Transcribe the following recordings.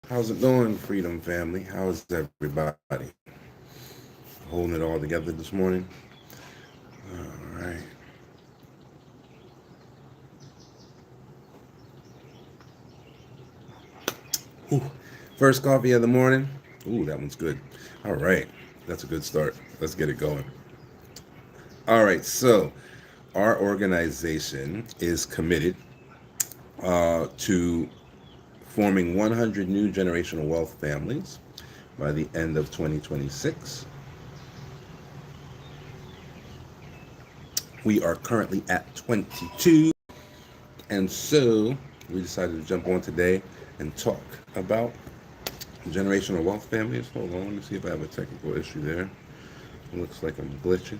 How's it going, Freedom Family? How's everybody? Holding it all together this morning? All right. Ooh, first coffee of the morning. Ooh, that one's good. All right. That's a good start. Let's get it going. All right. So, our organization is committed to forming 100 new generational wealth families by the end of 2026. We are currently at 22. And so we decided to jump on today and talk about generational wealth families. Hold on, let me see if I have a technical issue there. It looks like I'm glitching.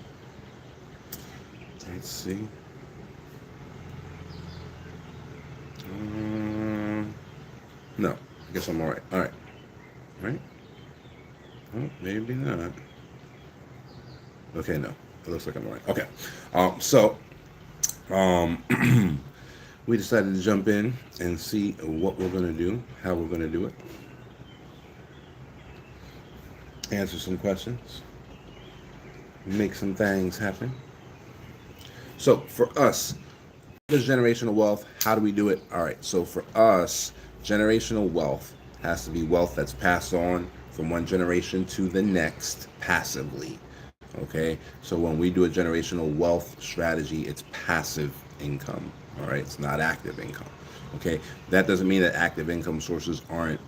Let's see. No, I guess I'm all right. All right, right? Oh, maybe not. Okay, no, it looks like I'm all right. Okay, so um, we decided to jump in and see what we're gonna do, how we're gonna do it, answer some questions, make some things happen. So for us, what is generational wealth? How do we do it? All right. So for us, generational wealth has to be wealth that's passed on from one generation to the next passively. Okay. So when we do a generational wealth strategy, it's passive income. All right. It's not active income. Okay. That doesn't mean that active income sources aren't,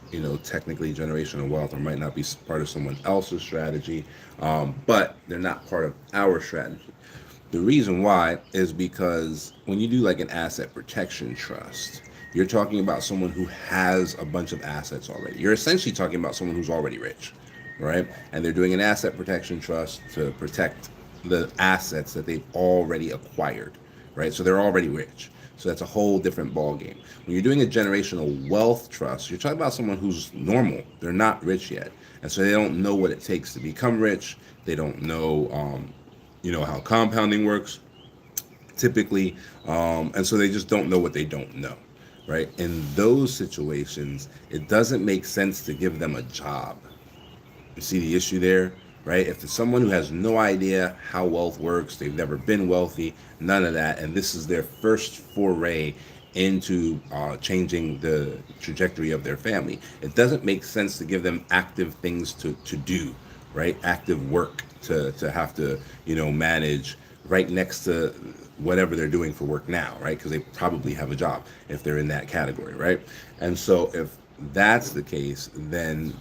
technically generational wealth or might not be part of someone else's strategy, but they're not part of our strategy. The reason why is because when you do like an asset protection trust, you're talking about someone who has a bunch of assets already. You're essentially talking about someone who's already rich, right? And they're doing an asset protection trust to protect the assets that they've already acquired, right? So they're already rich. So that's a whole different ball game. When you're doing a generational wealth trust, you're talking about someone who's normal. They're not rich yet, and so they don't know what it takes to become rich. They don't know, how compounding works typically, and so they just don't know what they don't know, right? In those situations, it doesn't make sense to give them a job. You see the issue there, right? If it's someone who has no idea how wealth works, they've never been wealthy, none of that, and this is their first foray into changing the trajectory of their family, it doesn't make sense to give them active things to do, right? Active work to have to, manage right next to whatever they're doing for work now, right? Because they probably have a job if they're in that category, right? And so if that's the case, then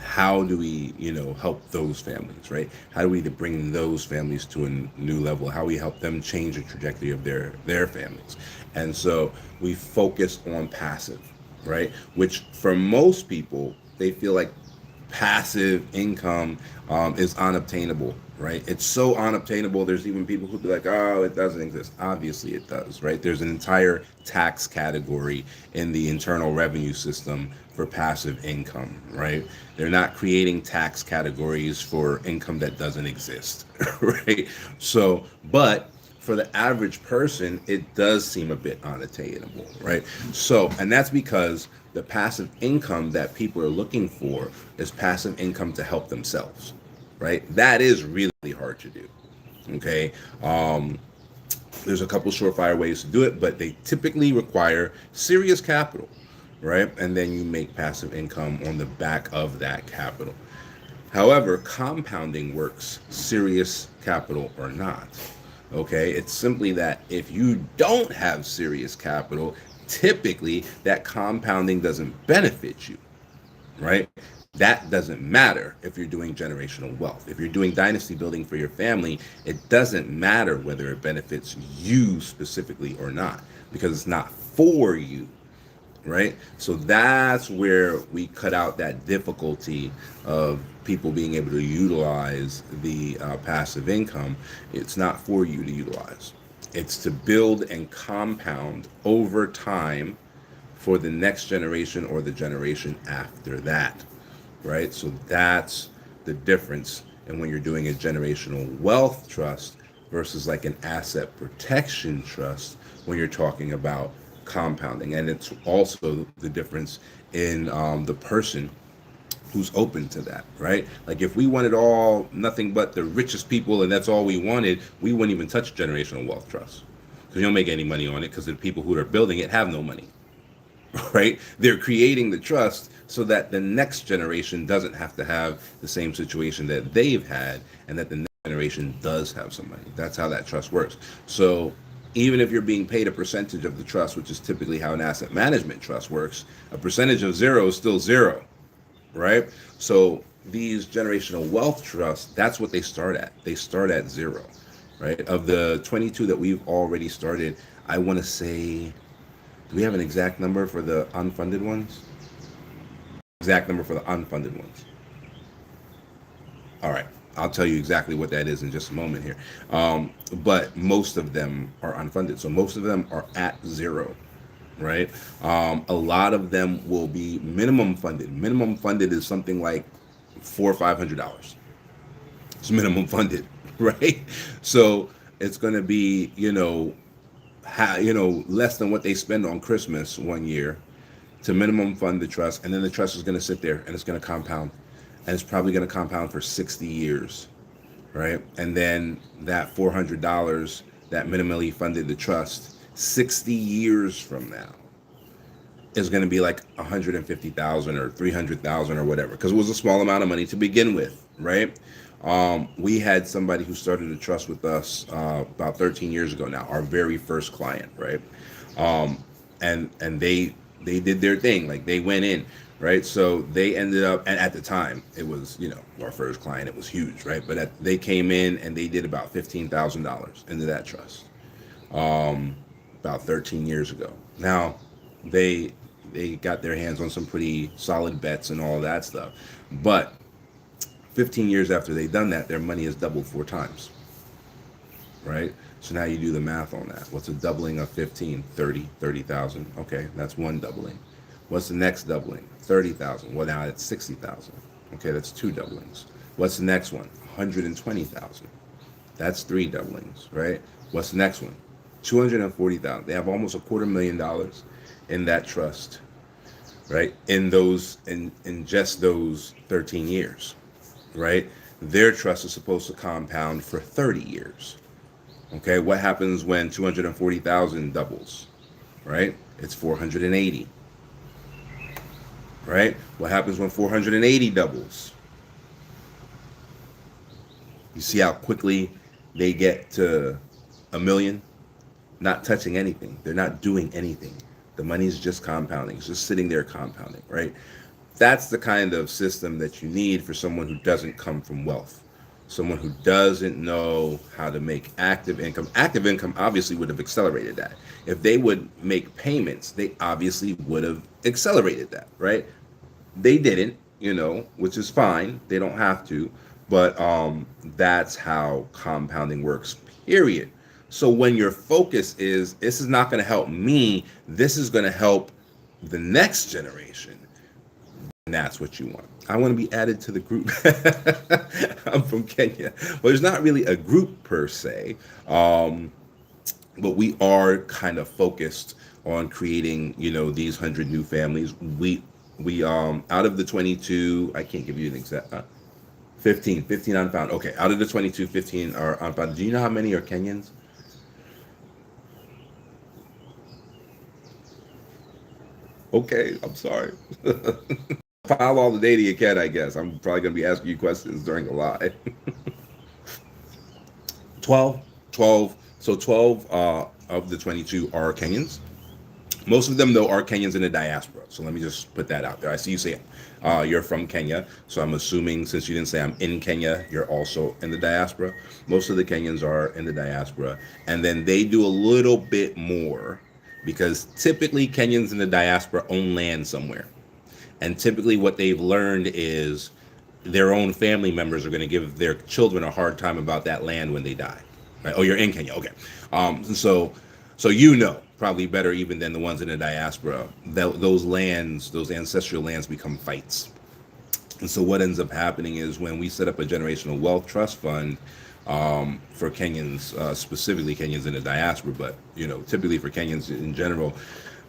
how do we help those families, right? How do we bring those families to a new level? How do we help them change the trajectory of their families? And so we focus on passive, right? Which for most people, they feel like passive income is unobtainable, right? It's so unobtainable. There's even people who be like, oh, it doesn't exist. Obviously, it does, right? There's an entire tax category in the internal revenue system for passive income, right? They're not creating tax categories for income that doesn't exist, right? So, but for the average person, it does seem a bit unattainable, right? So, and that's because the passive income that people are looking for is passive income to help themselves, right? That is really hard to do. Okay. There's a couple surefire ways to do it, but they typically require serious capital, right? And then you make passive income on the back of that capital. However, compounding works, serious capital or not. Okay, it's simply that if you don't have serious capital, typically that compounding doesn't benefit you, right? That doesn't matter if you're doing generational wealth. If you're doing dynasty building for your family, it doesn't matter whether it benefits you specifically or not because it's not for you, right? So that's where we cut out that difficulty of people being able to utilize the passive income. It's not for you to utilize. It's to build and compound over time for the next generation or the generation after that, right? So that's the difference. And when you're doing a generational wealth trust versus like an asset protection trust, when you're talking about compounding, and it's also the difference in the person who's open to that, right? Like if we wanted all nothing but the richest people and that's all we wanted, we wouldn't even touch generational wealth trust because you don't make any money on it because the people who are building it have no money, right? They're creating the trust so that the next generation doesn't have to have the same situation that they've had and that the next generation does have some money. That's how that trust works. So even if you're being paid a percentage of the trust, which is typically how an asset management trust works, a percentage of zero is still zero, right? So these generational wealth trusts, that's what they start at. They start at zero, right? Of the 22 that we've already started, I want to say, do we have an exact number for the unfunded ones? Exact number for the unfunded ones. All right. I'll tell you exactly what that is in just a moment here. But most of them are unfunded. So most of them are at zero, right? A lot of them will be minimum funded. Minimum funded is something like $400 or $500. It's minimum funded, right? So it's going to be, less than what they spend on Christmas one year to minimum fund the trust, and then the trust is going to sit there and it's going to compound, and it's probably going to compound for 60 years, right? And then that $400 that minimally funded the trust 60 years from now is going to be like 150,000 or 300,000 or whatever, because it was a small amount of money to begin with, right? We had somebody who started a trust with us about 13 years ago now, our very first client, right? And they did their thing, like they went in, right? So they ended up, and at the time it was, our first client, it was huge, right? But they came in and they did about $15,000 into that trust about 13 years ago. Now they got their hands on some pretty solid bets and all that stuff, but 15 years after they've done that, their money has doubled 4 times, right? So now you do the math on that. What's a doubling of 15? 30,000. Okay, that's one doubling. What's the next doubling? 30,000. Well, now it's 60,000. Okay, that's 2 doublings. What's the next one? 120,000. That's 3 doublings, right? What's the next one? 240,000. They have almost $250,000 in that trust, right? In just those 13 years, right? Their trust is supposed to compound for 30 years. Okay, what happens when 240,000 doubles, right? It's 480, right? What happens when 480 doubles? You see how quickly they get to a million? Not touching anything. They're not doing anything. The money's just compounding. It's just sitting there compounding, right? That's the kind of system that you need for someone who doesn't come from wealth. Someone who doesn't know how to make active income. Active income obviously would have accelerated that. If they would make payments, they obviously would have accelerated that, right? They didn't, which is fine. They don't have to. But that's how compounding works, period. So when your focus is, this is not going to help me, this is going to help the next generation, and that's what you want. I want to be added to the group. I'm from Kenya. Well, there's not really a group per se, but we are kind of focused on creating, these 100 new families. We out of the 22, I can't give you an exact, 15 unfound. Okay, out of the 22, 15 are unfound. Do you know how many are Kenyans? Okay, I'm sorry. File all the data you can, I guess. I'm probably going to be asking you questions during the live. 12. 12. So 12 of the 22 are Kenyans. Most of them, though, are Kenyans in the diaspora. So let me just put that out there. I see you say you're from Kenya. So I'm assuming, since you didn't say I'm in Kenya, you're also in the diaspora. Most of the Kenyans are in the diaspora. And then they do a little bit more because typically Kenyans in the diaspora own land somewhere. And typically what they've learned is their own family members are going to give their children a hard time about that land when they die. Right? Oh, you're in Kenya. Okay. So probably better even than the ones in the diaspora, those lands, those ancestral lands become fights. And so what ends up happening is when we set up a generational wealth trust fund for Kenyans, specifically Kenyans in the diaspora, but typically for Kenyans in general,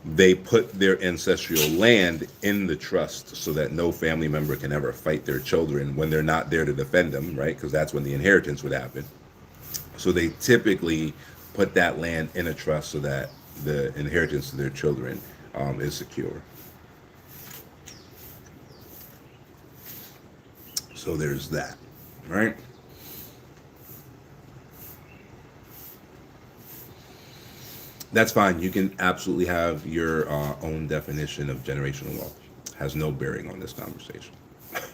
they put their ancestral land in the trust so that no family member can ever fight their children when they're not there to defend them, right? Because that's when the inheritance would happen. So they typically put that land in a trust so that the inheritance to their children is secure. So there's that, right? That's fine. You can absolutely have your own definition of generational wealth. Has no bearing on this conversation,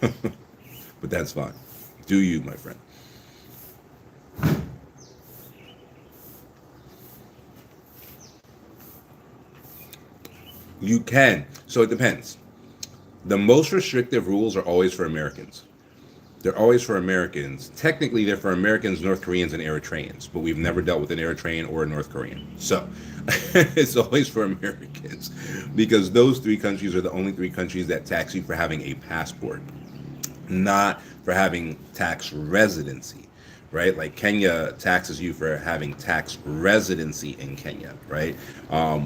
but that's fine. Do you, my friend? You can. So it depends. The most restrictive rules are always for Americans. They're always for Americans. Technically, they're for Americans, North Koreans, and Eritreans, but we've never dealt with an Eritrean or a North Korean. So it's always for Americans because those three countries are the only three countries that tax you for having a passport, not for having tax residency, right? Like Kenya taxes you for having tax residency in Kenya, right?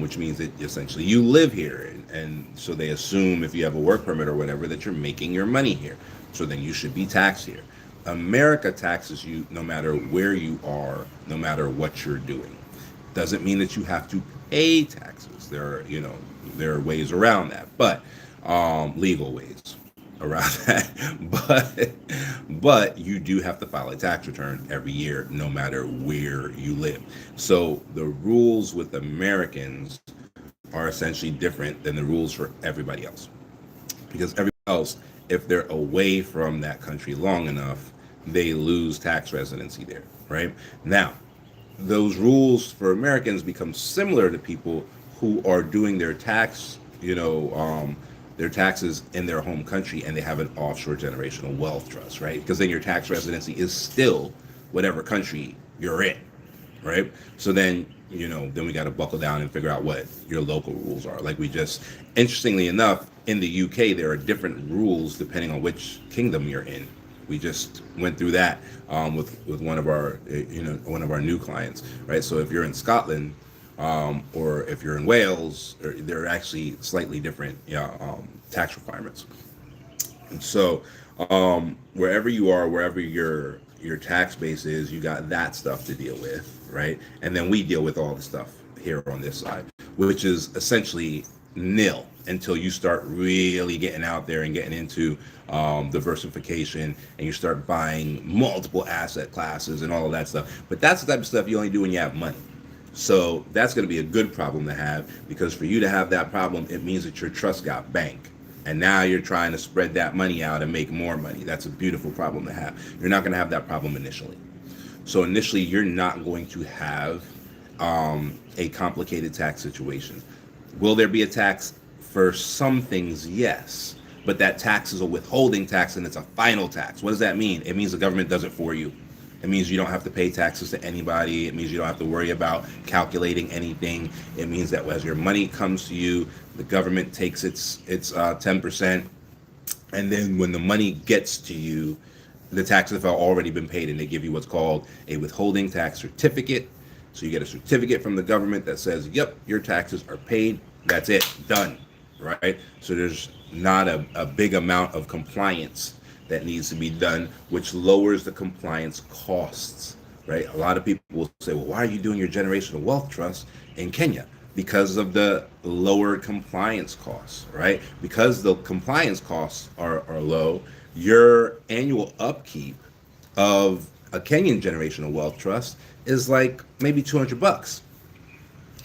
Which means that essentially you live here. And so they assume if you have a work permit or whatever that you're making your money here. So then you should be taxed here. America taxes you no matter where you are, no matter what you're doing. Doesn't mean that you have to pay taxes. There are ways around that, but legal ways around that. But you do have to file a tax return every year, no matter where you live. So the rules with Americans are essentially different than the rules for everybody else, because everybody else, if they're away from that country long enough, they lose tax residency there, right? Now, those rules for Americans become similar to people who are doing their their taxes in their home country and they have an offshore generational wealth trust, right? Because then your tax residency is still whatever country you're in, right? So then we got to buckle down and figure out what your local rules are. Like interestingly enough, in the UK, there are different rules depending on which kingdom you're in. We just went through that with one of our new clients, right? So if you're in Scotland or if you're in Wales, there are actually slightly different tax requirements. And so wherever you are, wherever your tax base is, you got that stuff to deal with, right? And then we deal with all the stuff here on this side, which is essentially nil until you start really getting out there and getting into diversification and you start buying multiple asset classes and all of that stuff. But that's the type of stuff you only do when you have money. So that's going to be a good problem to have, because for you to have that problem, it means that your trust got banked. And now you're trying to spread that money out and make more money. That's a beautiful problem to have. You're not going to have that problem initially. So initially, you're not going to have a complicated tax situation. Will there be a tax? For some things, yes. But that tax is a withholding tax and it's a final tax. What does that mean? It means the government does it for you. It means you don't have to pay taxes to anybody. It means you don't have to worry about calculating anything. It means that as your money comes to you, the government takes its 10%. And then when the money gets to you, the taxes have already been paid and they give you what's called a withholding tax certificate. So you get a certificate from the government that says, yep, your taxes are paid. That's it, done, right? So there's not a big amount of compliance that needs to be done, which lowers the compliance costs, right? A lot of people will say, well, why are you doing your generational wealth trust in Kenya? Because of the lower compliance costs, right? Because the compliance costs are low, your annual upkeep of a Kenyan generational wealth trust is like maybe $200,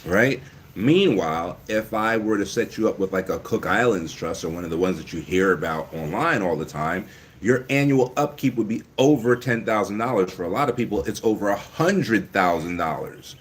right? Meanwhile, if I were to set you up with like a Cook Islands trust or one of the ones that you hear about online all the time, your annual upkeep would be over $10,000. For a lot of people, it's over $100,000,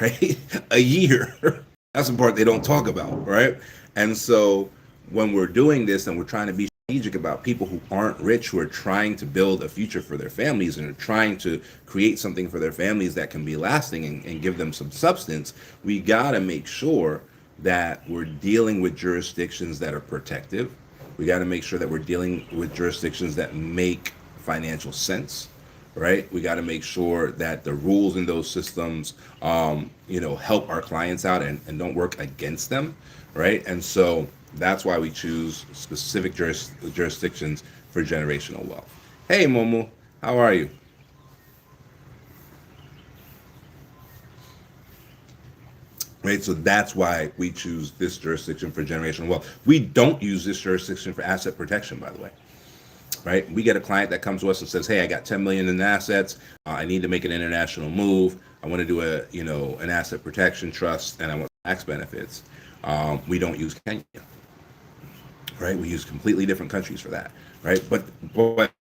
right? A year. That's the part they don't talk about, right? And so when we're doing this and we're trying to be strategic about people who aren't rich, who are trying to build a future for their families and are trying to create something for their families that can be lasting and give them some substance, we got to make sure that we're dealing with jurisdictions that are protective. We got to make sure that we're dealing with jurisdictions that make financial sense, right? We got to make sure that the rules in those systems, help our clients out and don't work against them, right? And so that's why we choose specific jurisdictions for generational wealth. Hey, Momo, how are you? Right, so that's why we choose this jurisdiction for generational wealth. We don't use this jurisdiction for asset protection, by the way. Right, we get a client that comes to us and says, hey, I got 10 million in assets, I need to make an international move, I want to do an asset protection trust, and I want tax benefits. We don't use Kenya, right? We use completely different countries for that, right? But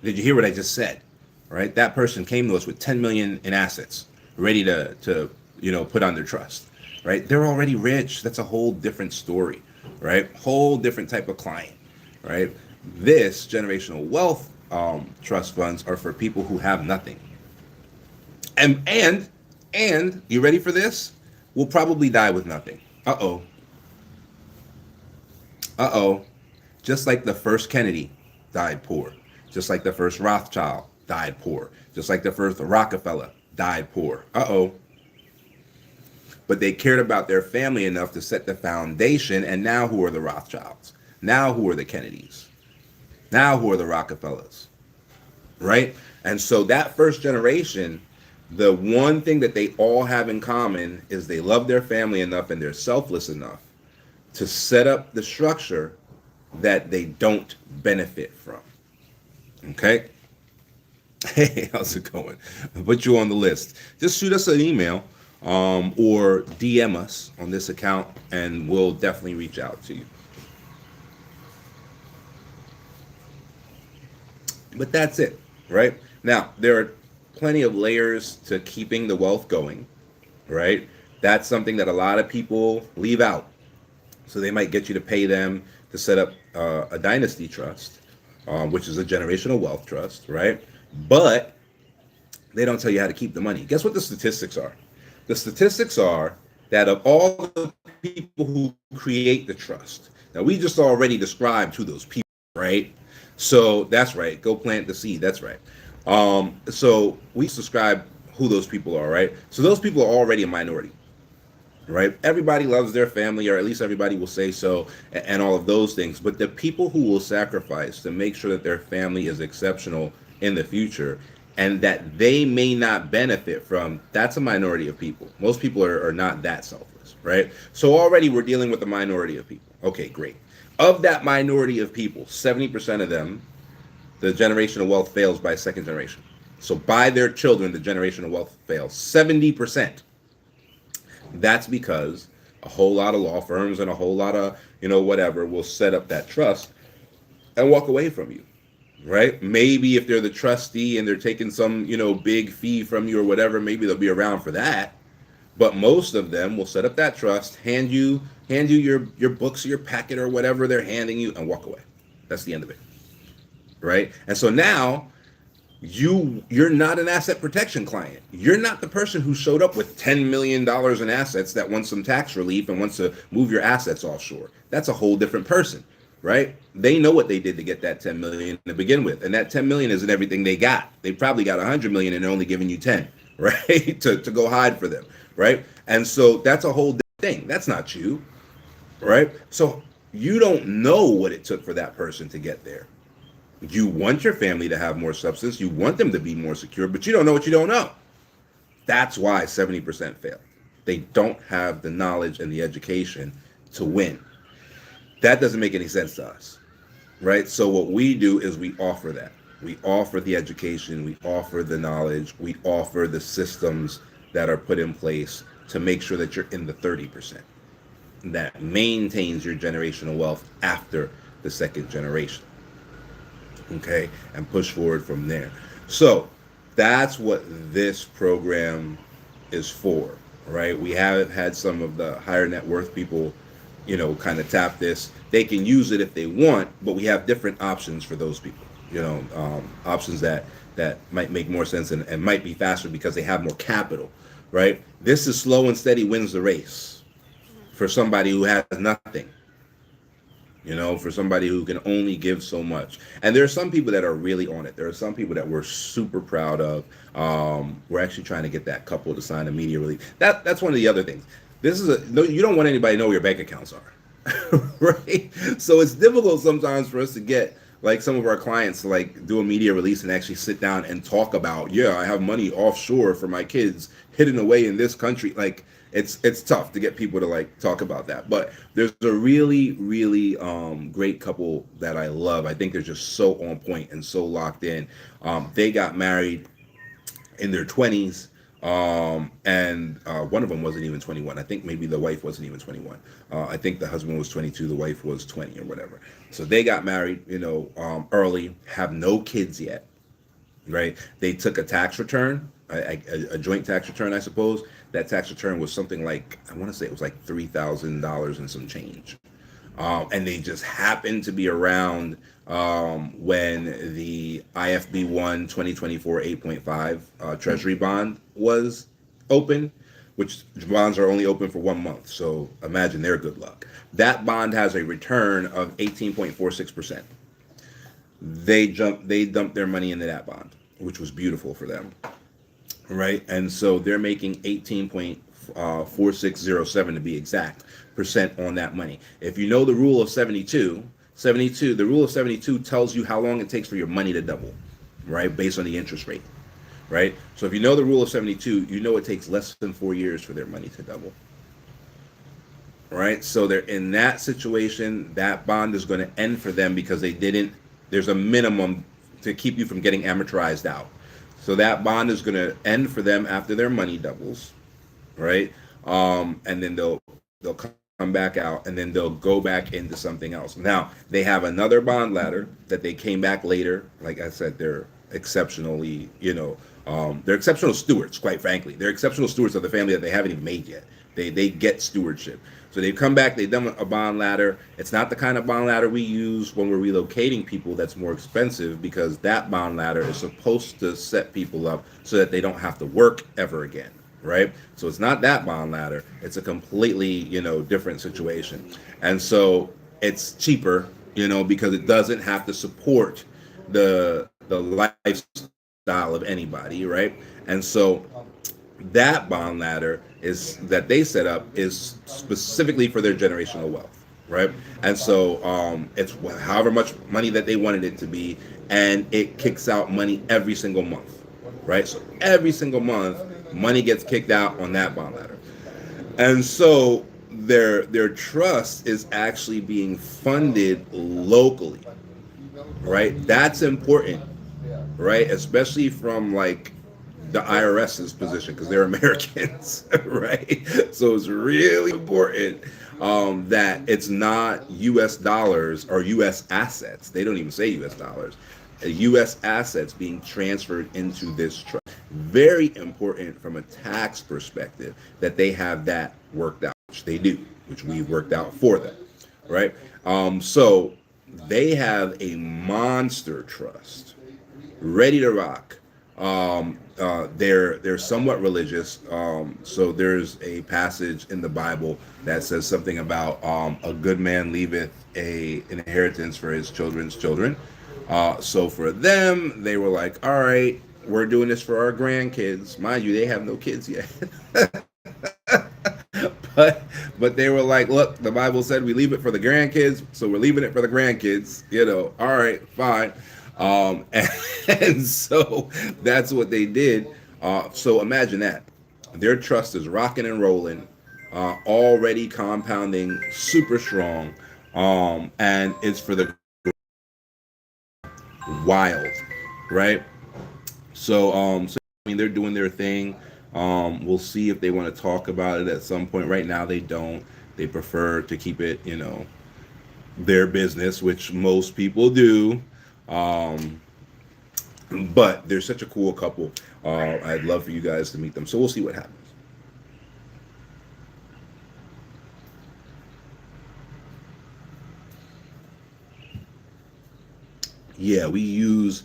did you hear what I just said? Right, that person came to us with 10 million in assets ready to put on their trust. Right, they're already rich. That's a whole different story. Right, whole different type of client. Right, this generational wealth trust funds are for people who have nothing. And you ready for this? We'll probably die with nothing. Uh-oh. Uh-oh. Just like the first Kennedy died poor. Just like the first Rothschild died poor. Just like the first Rockefeller died poor. Uh-oh. But they cared about their family enough to set the foundation, and now who are the Rothschilds? Now who are the Kennedys? Now who are the Rockefellers? Right? And so that first generation, the one thing that they all have in common is they love their family enough and they're selfless enough to set up the structure that they don't benefit from. Okay? Hey, how's it going? I'll put you on the list. Just shoot us an email or DM us on this account and we'll definitely reach out to you. But that's it, right? Now, there are plenty of layers to keeping the wealth going, right? That's something that a lot of people leave out. So they might get you to pay them to set up a dynasty trust, which is a generational wealth trust, right? But they don't tell you how to keep the money. Guess what the statistics are? The statistics are that of all the people who create the trust, now we just already described who those people, right? So that's right. Go plant the seed. That's right. So we describe who those people are, right? So those people are already a minority, right? Everybody loves their family, or at least everybody will say so, and all of those things. But the people who will sacrifice to make sure that their family is exceptional in the future and that they may not benefit from, that's a minority of people. Most people are not that selfless, right? So already we're dealing with a minority of people. Okay, great. Of that minority of people, 70% of them, the generational wealth fails by second generation. So by their children, the generational wealth fails. 70%. That's because a whole lot of law firms and a whole lot of, whatever will set up that trust and walk away from you, right? Maybe if they're the trustee and they're taking some, big fee from you or whatever, maybe they'll be around for that. But most of them will set up that trust, hand you your books or your packet or whatever they're handing you and walk away. That's the end of it, right? And so now you're not an asset protection client. You're not the person who showed up with $10 million in assets that wants some tax relief and wants to move your assets offshore. That's a whole different person, right? They know what they did to get that 10 million to begin with. And that 10 million isn't everything they got. They probably got 100 million and they're only giving you 10, right? to go hide for them, right? And so that's a whole thing. That's not you, right? So you don't know what it took for that person to get there. You want your family to have more substance. You want them to be more secure, but you don't know what you don't know. That's why 70% fail. They don't have the knowledge and the education to win. That doesn't make any sense to us, right? So what we do is we offer that. We offer the education. We offer the knowledge. We offer the systems that are put in place to make sure that you're in the 30% that maintains your generational wealth after the second generation. Okay, and push forward from there. So that's what this program is for, right? We have had some of the higher net worth people, kind of tap this. They can use it if they want, but we have different options for those people. Options that might make more sense and might be faster because they have more capital, right? This is slow and steady wins the race for somebody who has nothing. for somebody who can only give so much. And there are some people that are really on it. There are some people that we're super proud of. We're actually trying to get that couple to sign a media release. That's one of the other things. This is no, you don't want anybody to know where your bank accounts are, right? So it's difficult sometimes for us to get like some of our clients to like do a media release and actually sit down and talk about, yeah, I have money offshore for my kids hidden away in this country. Like it's tough to get people to like talk about that. But there's a really great couple that I love. I think they're just so on point and so locked in. They got married in their 20s, and one of them wasn't even 21. I think maybe the wife wasn't even 21. I think the husband was 22, the wife was 20 or whatever. So they got married, early, have no kids yet, right? They took a tax return, a joint tax return, I suppose. That tax return was something like, I want to say it was like $3,000 and some change. And they just happened to be around when the IFB1 2024 8.5 Treasury bond was open, which bonds are only open for 1 month. So imagine their good luck. That bond has a return of 18.46%. They dumped their money into that bond, which was beautiful for them, right? And so they're making 18.4607 to be exact percent on that money. If you know the rule of 72, the rule of 72 tells you how long it takes for your money to double, right? Based on the interest rate, right? So if you know the rule of 72, you know it takes less than 4 years for their money to double, right? So they're in that situation. That bond is going to end for them because there's a minimum to keep you from getting amortized out. So that bond is going to end for them after their money doubles, right? And then they'll come back out, and then they'll go back into something else. Now they have another bond ladder that they came back later. Like I said, they're exceptionally, they're exceptional stewards. Quite frankly, they're exceptional stewards of the family that they haven't even made yet. They get stewardship. So they've come back. They've done a bond ladder. It's not the kind of bond ladder we use when we're relocating people. That's more expensive because that bond ladder is supposed to set people up so that they don't have to work ever again, right? So it's not that bond ladder. It's a completely, different situation. And so it's cheaper, because it doesn't have to support the lifestyle of anybody, right? And so that bond ladder is that they set up is specifically for their generational wealth, right? And so it's however much money that they wanted it to be, and it kicks out money every single month, right? So every single month, money gets kicked out on that bond ladder, and so their trust is actually being funded locally, right? That's important, right? Especially from like the IRS's position because they're Americans, right? So it's really important that it's not U.S. dollars or U.S. assets. They don't even say U.S. dollars. U.S. assets being transferred into this trust. Very important from a tax perspective that they have that worked out, which they do, which we've worked out for them, right? So they have a monster trust ready to rock. They're somewhat religious. So there's a passage in the Bible that says something about a good man leaveth a inheritance for his children's children. So for them, they were like, all right, we're doing this for our grandkids. Mind you, they have no kids yet. but they were like, look, the Bible said we leave it for the grandkids, so we're leaving it for the grandkids. All right, fine. And so that's what they did. So imagine that. Their trust is rocking and rolling, already compounding super strong, and it's for the wild, right? So I mean, they're doing their thing. We'll see if they want to talk about it at some point. Right now, they don't. They prefer to keep it, their business, which most people do. Um, but they're such a cool couple. I'd love for you guys to meet them. So we'll see what happens. Yeah, we use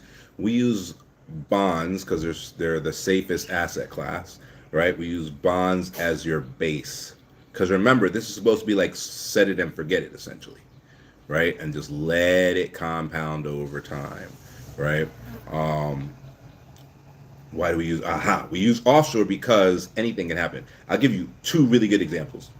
bonds because they're the safest asset class, right? We use bonds as your base because remember, this is supposed to be like set it and forget it essentially, right? And just let it compound over time, right? Um, why do we use We use offshore because anything can happen. I'll give you two really good examples,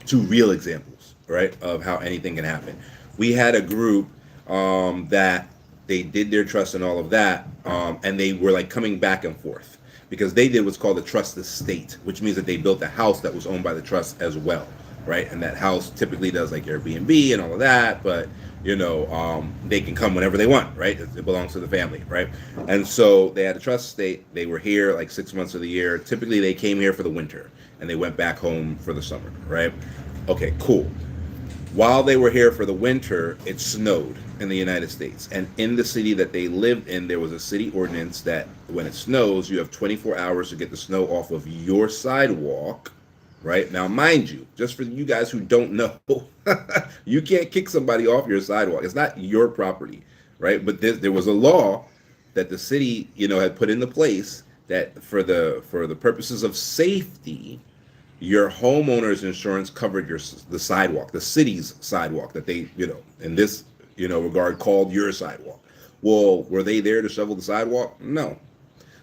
two real examples, right, of how anything can happen. We had a group that they did their trust and all of that, and they were like coming back and forth because they did what's called a trust estate, which means that they built a house that was owned by the trust as well, right? And that house typically does like Airbnb and all of that, but they can come whenever they want, right? It belongs to the family, right? And so they had a trust estate. They were here like 6 months of the year. Typically, they came here for the winter and they went back home for the summer, right? Okay, cool. While they were here for the winter, it snowed in the United States. And in the city that they lived in, there was a city ordinance that when it snows, you have 24 hours to get the snow off of your sidewalk, right? Now, mind you, just for you guys who don't know, you can't kick somebody off your sidewalk. It's not your property, right? But there was a law that the city, had put into place that for the purposes of safety, your homeowner's insurance covered the sidewalk, the city's sidewalk that they, in this, regard called your sidewalk. Well, were they there to shovel the sidewalk? No.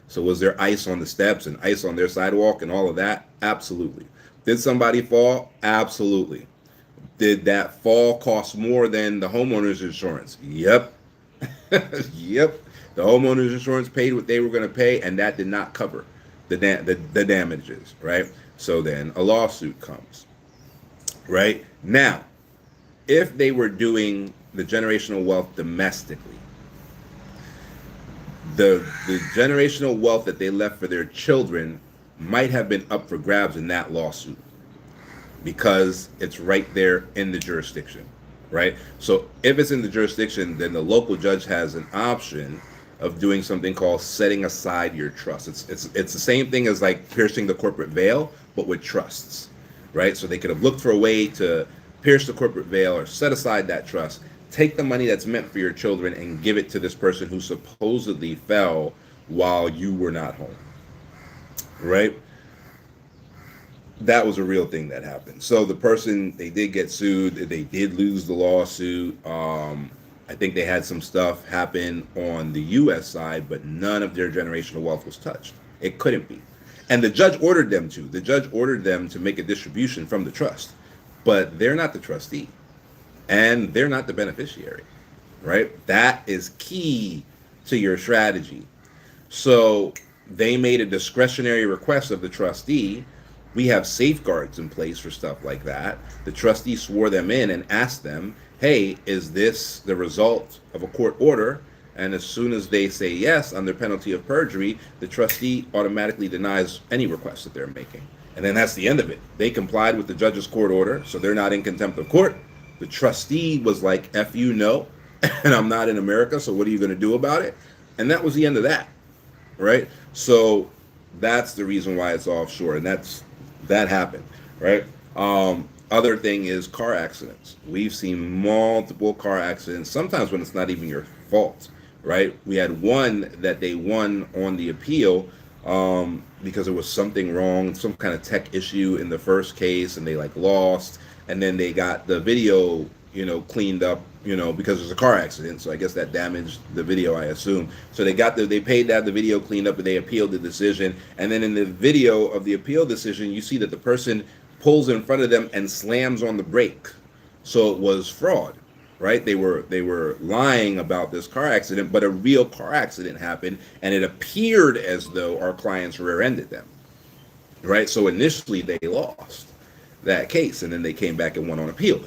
So was there ice on the steps and ice on their sidewalk and all of that? Absolutely. Did somebody fall? Absolutely. Did that fall cost more than the homeowner's insurance? Yep. Yep. The homeowner's insurance paid what they were going to pay, and that did not cover the damages, right? So then a lawsuit comes, right? Now, if they were doing the generational wealth domestically, the generational wealth that they left for their children might have been up for grabs in that lawsuit because it's right there in the jurisdiction, right? So if it's in the jurisdiction, then the local judge has an option of doing something called setting aside your trust. It's the same thing as like piercing the corporate veil, but with trusts, right? So they could have looked for a way to pierce the corporate veil or set aside that trust, take the money that's meant for your children and give it to this person who supposedly fell while you were not home, right? That was a real thing that happened. So the person, they did get sued. They did lose the lawsuit. I think they had some stuff happen on the U.S. side, but none of their generational wealth was touched. It couldn't be. And the judge ordered them to. The judge ordered them to make a distribution from the trust. But they're not the trustee. And they're not the beneficiary, right? That is key to your strategy. So they made a discretionary request of the trustee. We have safeguards in place for stuff like that. The trustee swore them in and asked them, hey, is this the result of a court order? And as soon as they say yes, under penalty of perjury, the trustee automatically denies any request that they're making. And then that's the end of it. They complied with the judge's court order, so they're not in contempt of court. The trustee was like, F you, no, and I'm not in America, so what are you going to do about it? And that was the end of that, right? So that's the reason why it's offshore, and that happened, right? Other thing is car accidents. We've seen multiple car accidents, sometimes when it's not even your fault, right? We had one that they won on the appeal because there was something wrong, some kind of tech issue in the first case, and they like lost, and then they got the video, cleaned up, because it was a car accident. So I guess that damaged the video, I assume. So they paid to have the video cleaned up, and they appealed the decision. And then in the video of the appeal decision, you see that the person pulls in front of them and slams on the brake. So it was fraud, right? They were lying about this car accident, but a real car accident happened, and it appeared as though our clients rear-ended them, right? So initially they lost that case, and then they came back and won on appeal.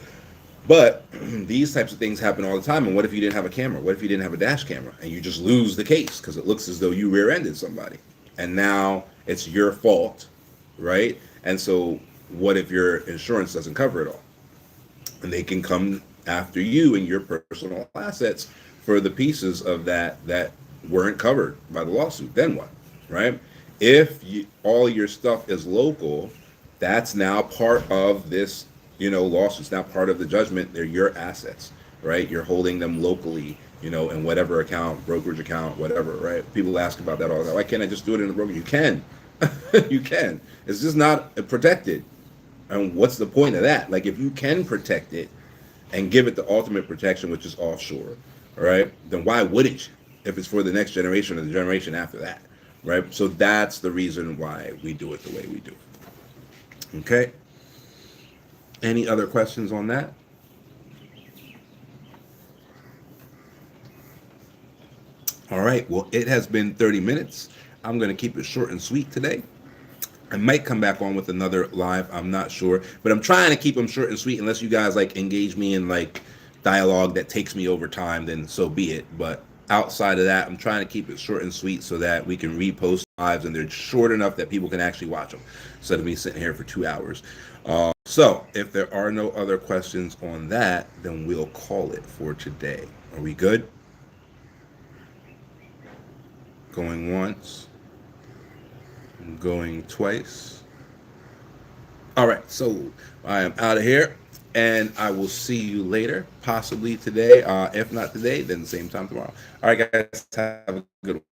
But these types of things happen all the time. And what if you didn't have a camera? What if you didn't have a dash camera and you just lose the case because it looks as though you rear-ended somebody? And now it's your fault, right? And so what if your insurance doesn't cover it all? And they can come after you and your personal assets for the pieces of that weren't covered by the lawsuit. Then what, right? If all your stuff is local, that's now part of this lawsuits, not part of the judgment. They're your assets, right? You're holding them locally, in whatever account, brokerage account, whatever, right? People ask about that all the time. Why can't I just do it in the brokerage? You can. You can. It's just not protected. And what's the point of that? Like, if you can protect it, and give it the ultimate protection, which is offshore, all right, then why wouldn't you if it's for the next generation or the generation after that, right? So that's the reason why we do it the way we do it. Okay. Any other questions on that? All right. Well, it has been 30 minutes. I'm going to keep it short and sweet today. I might come back on with another live. I'm not sure, but I'm trying to keep them short and sweet. Unless you guys like engage me in like dialogue that takes me over time, then so be it. But outside of that, I'm trying to keep it short and sweet so that we can repost lives and they're short enough that people can actually watch them instead of me sitting here for 2 hours. So if there are no other questions on that, then we'll call it for today. Are we good? Going once, going twice. All right, so I am out of here, and I will see you later, possibly today. If not today, then same time tomorrow. All right, guys, have a good one.